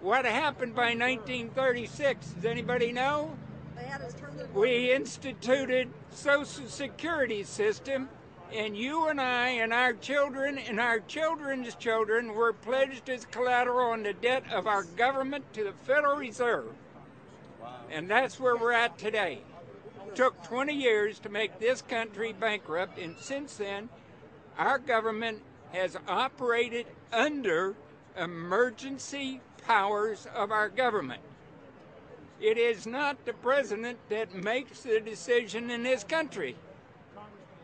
What happened by 1936? Does anybody know? We instituted Social Security system, and you and I and our children and our children's children were pledged as collateral on the debt of our government to the Federal Reserve. And that's where we're at today. It took 20 years to make this country bankrupt, and since then, our government has operated under emergency powers of our government. It is not the president that makes the decision in this country.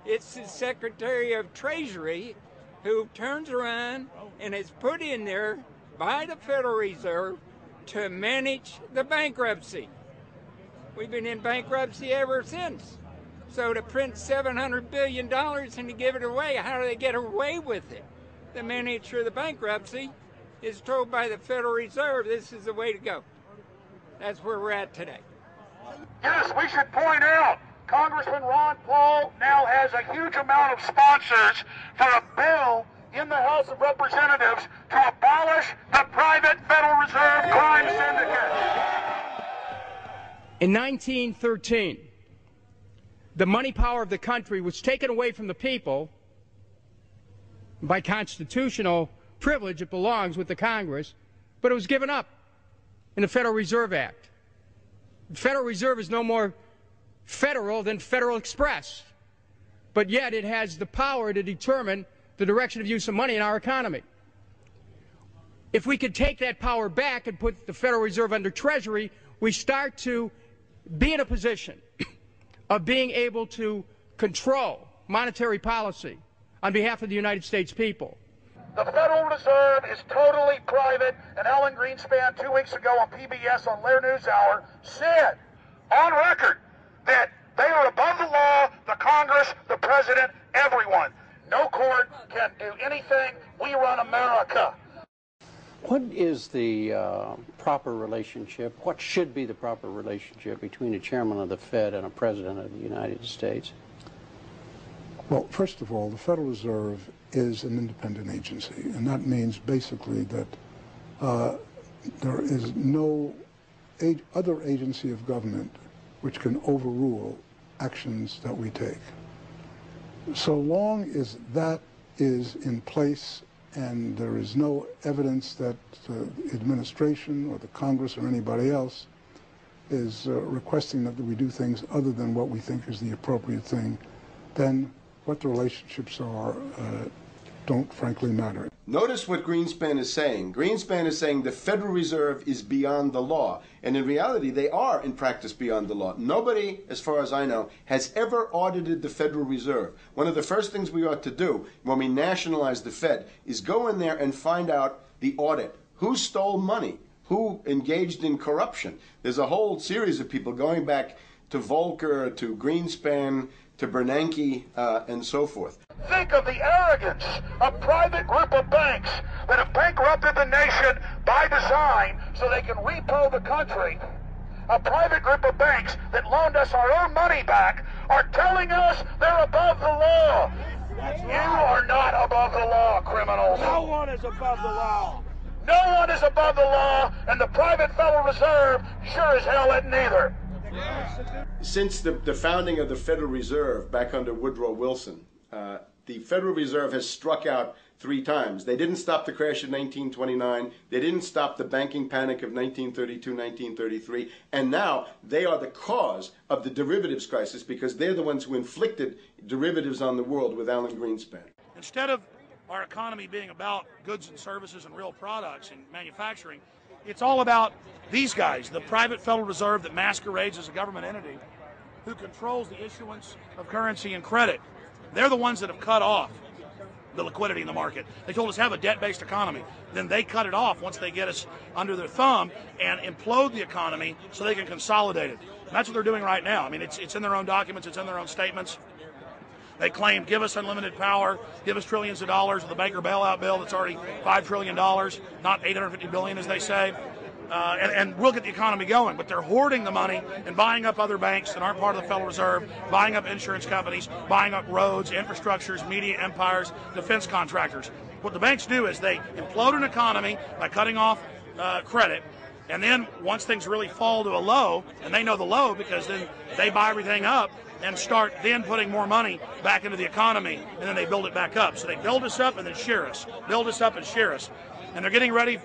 It's the Secretary of Treasury who turns around and is put in there by the Federal Reserve to manage the bankruptcy. We've been in bankruptcy ever since. So to print $700 billion and to give it away, how do they get away with it? The manager of the bankruptcy is told by the Federal Reserve this is the way to go. That's where we're at today. Yes, we should point out, Congressman Ron Paul now has a huge amount of sponsors for a bill in the House of Representatives to abolish the private Federal Reserve crime syndicate. In 1913, the money power of the country was taken away from the people. By constitutional privilege, it belongs with the Congress, but it was given up in the Federal Reserve Act. The Federal Reserve is no more federal than Federal Express, but yet it has the power to determine the direction of use of money in our economy. If we could take that power back and put the Federal Reserve under Treasury, we start to be in a position of being able to control monetary policy on behalf of the United States people. The Federal Reserve is totally private, and Alan Greenspan 2 weeks ago on PBS on Lair NewsHour said on record that they are above the law, the Congress, the President, everyone. No court can do anything. We run America. What is the proper relationship, what should be the proper relationship between a chairman of the Fed and a president of the United States? Well, first of all, the Federal Reserve is an independent agency, and that means basically that there is no other agency of government which can overrule actions that we take. So long as that is in place and there is no evidence that the administration or the Congress or anybody else is requesting that we do things other than what we think is the appropriate thing, then what the relationships are don't frankly matter. Notice what Greenspan is saying. Greenspan is saying the Federal Reserve is beyond the law. And in reality, they are in practice beyond the law. Nobody, as far as I know, has ever audited the Federal Reserve. One of the first things we ought to do when we nationalize the Fed is go in there and find out the audit. Who stole money? Who engaged in corruption? There's a whole series of people going back to Volcker, to Greenspan, to Bernanke, and so forth. Think of the arrogance of a private group of banks that have bankrupted the nation by design so they can repo the country. A private group of banks that loaned us our own money back are telling us they're above the law. You are not above the law, criminals. No one is above the law. No one is above the law, and the private Federal Reserve sure as hell isn't either. Since the founding of the Federal Reserve back under Woodrow Wilson, the Federal Reserve has struck out 3 times. They didn't stop the crash of 1929. They didn't stop the banking panic of 1932, 1933. And now they are the cause of the derivatives crisis because they're the ones who inflicted derivatives on the world with Alan Greenspan. Instead of our economy being about goods and services and real products and manufacturing, it's all about these guys, the private Federal Reserve that masquerades as a government entity who controls the issuance of currency and credit. They're the ones that have cut off the liquidity in the market. They told us have a debt-based economy. Then they cut it off once they get us under their thumb and implode the economy so they can consolidate it. And that's what they're doing right now. I mean, it's in their own documents. It's in their own statements. They claim, give us unlimited power, give us trillions of dollars with the Baker bailout bill that's already $5 trillion, not $850 billion as they say. And we'll get the economy going, but they're hoarding the money and buying up other banks that aren't part of the Federal Reserve, buying up insurance companies, buying up roads, infrastructures, media empires, defense contractors. What the banks do is they implode an economy by cutting off credit. And then once things really fall to a low, and they know the low because then they buy everything up and start then putting more money back into the economy, and then they build it back up. So they build us up and then shear us, build us up and shear us. And they're getting ready.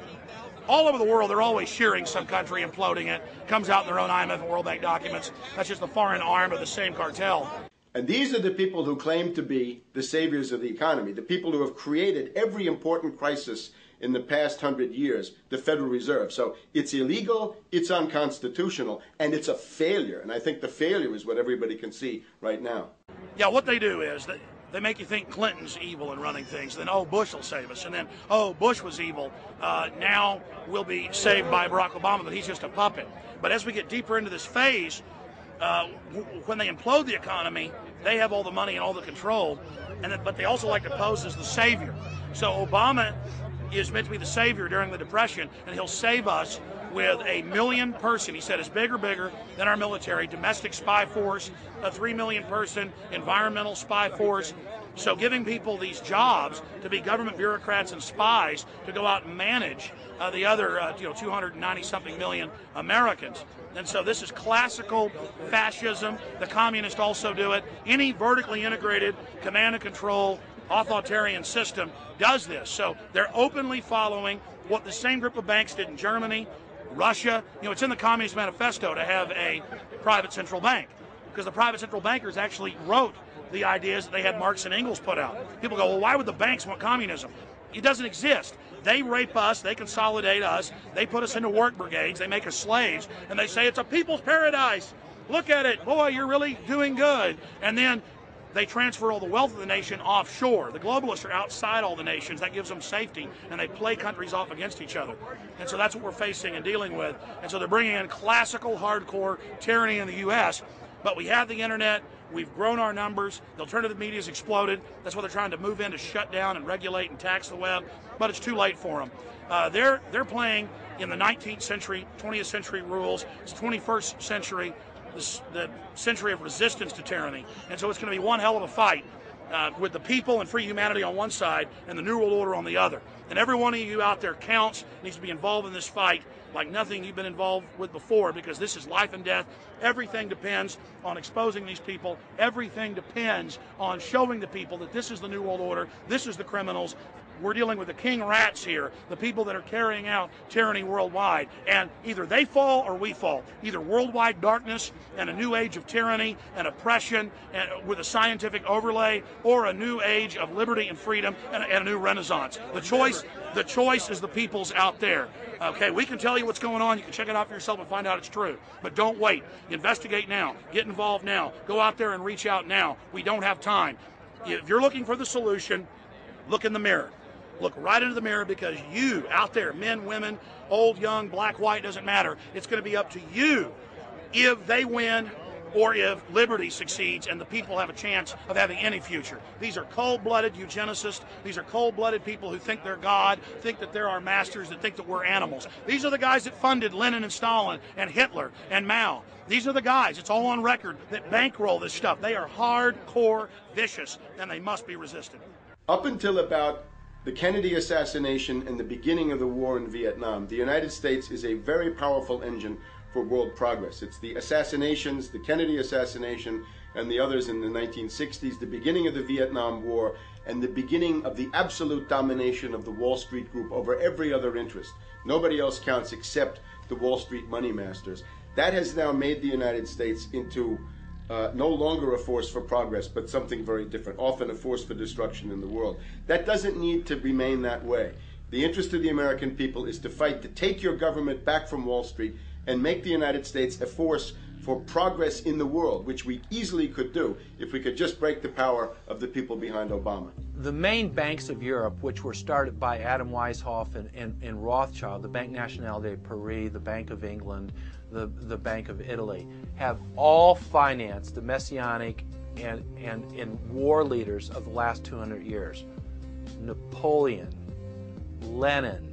All over the world, they're always shearing some country, imploding it. Comes out in their own IMF and World Bank documents. That's just the foreign arm of the same cartel. And these are the people who claim to be the saviors of the economy, the people who have created every important crisis in the past 100 years, the Federal Reserve. So it's illegal, it's unconstitutional, and it's a failure. And I think the failure is what everybody can see right now. Yeah, what they do is they make you think Clinton's evil in running things. Then, oh, Bush will save us. And then, oh, Bush was evil. Now we'll be saved by Barack Obama, but he's just a puppet. But as we get deeper into this phase, when they implode the economy, they have all the money and all the control. But they also like to pose as the savior. So Obama is meant to be the savior during the Depression, and he'll save us with a 1 million person, he said, is bigger than our military, domestic spy force, a 3 million person environmental spy force. So giving people these jobs to be government bureaucrats and spies to go out and manage the other 290-something million Americans. And so this is classical fascism. The communists also do it. Any vertically integrated command and control authoritarian system does this. So they're openly following what the same group of banks did in Germany, Russia. It's in the Communist Manifesto to have a private central bank, because the private central bankers actually wrote the ideas that they had Marx and Engels put out. People go, well, why would the banks want communism? It doesn't exist. They rape us, they consolidate us, they put us into work brigades, they make us slaves, and they say it's a people's paradise. Look at it, boy, you're really doing good. And then they transfer all the wealth of the nation offshore. The globalists are outside all the nations. That gives them safety, and they play countries off against each other. And so that's what we're facing and dealing with. And so they're bringing in classical, hardcore tyranny in the U.S., but we have the internet. We've grown our numbers. The alternative media has exploded. That's what they're trying to move in, to shut down and regulate and tax the web, but it's too late for them. They're playing in the 19th century, 20th century rules. It's 21st century, the century of resistance to tyranny. And so it's going to be one hell of a fight with the people and free humanity on one side and the New World Order on the other. And every one of you out there counts, needs to be involved in this fight like nothing you've been involved with before, because this is life and death. Everything depends on exposing these people. Everything depends on showing the people that this is the New World Order, this is the criminals. We're dealing with the king rats here, the people that are carrying out tyranny worldwide. And either they fall or we fall. Either worldwide darkness and a new age of tyranny and oppression and with a scientific overlay, or a new age of liberty and freedom and a new renaissance. The choice is the people's out there. Okay, we can tell you what's going on. You can check it out for yourself and find out it's true. But don't wait. Investigate now. Get involved now. Go out there and reach out now. We don't have time. If you're looking for the solution, look in the mirror. Look right into the mirror, because you out there, men, women, old, young, black, white, doesn't matter. It's going to be up to you if they win or if liberty succeeds and the people have a chance of having any future. These are cold-blooded eugenicists. These are cold-blooded people who think they're God, think that they're our masters, that think that we're animals. These are the guys that funded Lenin and Stalin and Hitler and Mao. These are the guys, it's all on record, that bankroll this stuff. They are hardcore vicious, and they must be resisted. Up until about the Kennedy assassination and the beginning of the war in Vietnam, the United States is a very powerful engine for world progress. It's the assassinations, the Kennedy assassination, and the others in the 1960s, the beginning of the Vietnam War, and the beginning of the absolute domination of the Wall Street group over every other interest. Nobody else counts except the Wall Street money masters. That has now made the United States into no longer a force for progress, but something very different, often a force for destruction in the world. That doesn't need to remain that way. The interest of the American people is to fight to take your government back from Wall Street and make the United States a force for progress in the world, which we easily could do if we could just break the power of the people behind Obama. The main banks of Europe, which were started by Adam Weishaupt and Rothschild, the Banque Nationale de Paris, the Bank of England, the Bank of Italy, have all financed the messianic and war leaders of the last 200 years. Napoleon, Lenin,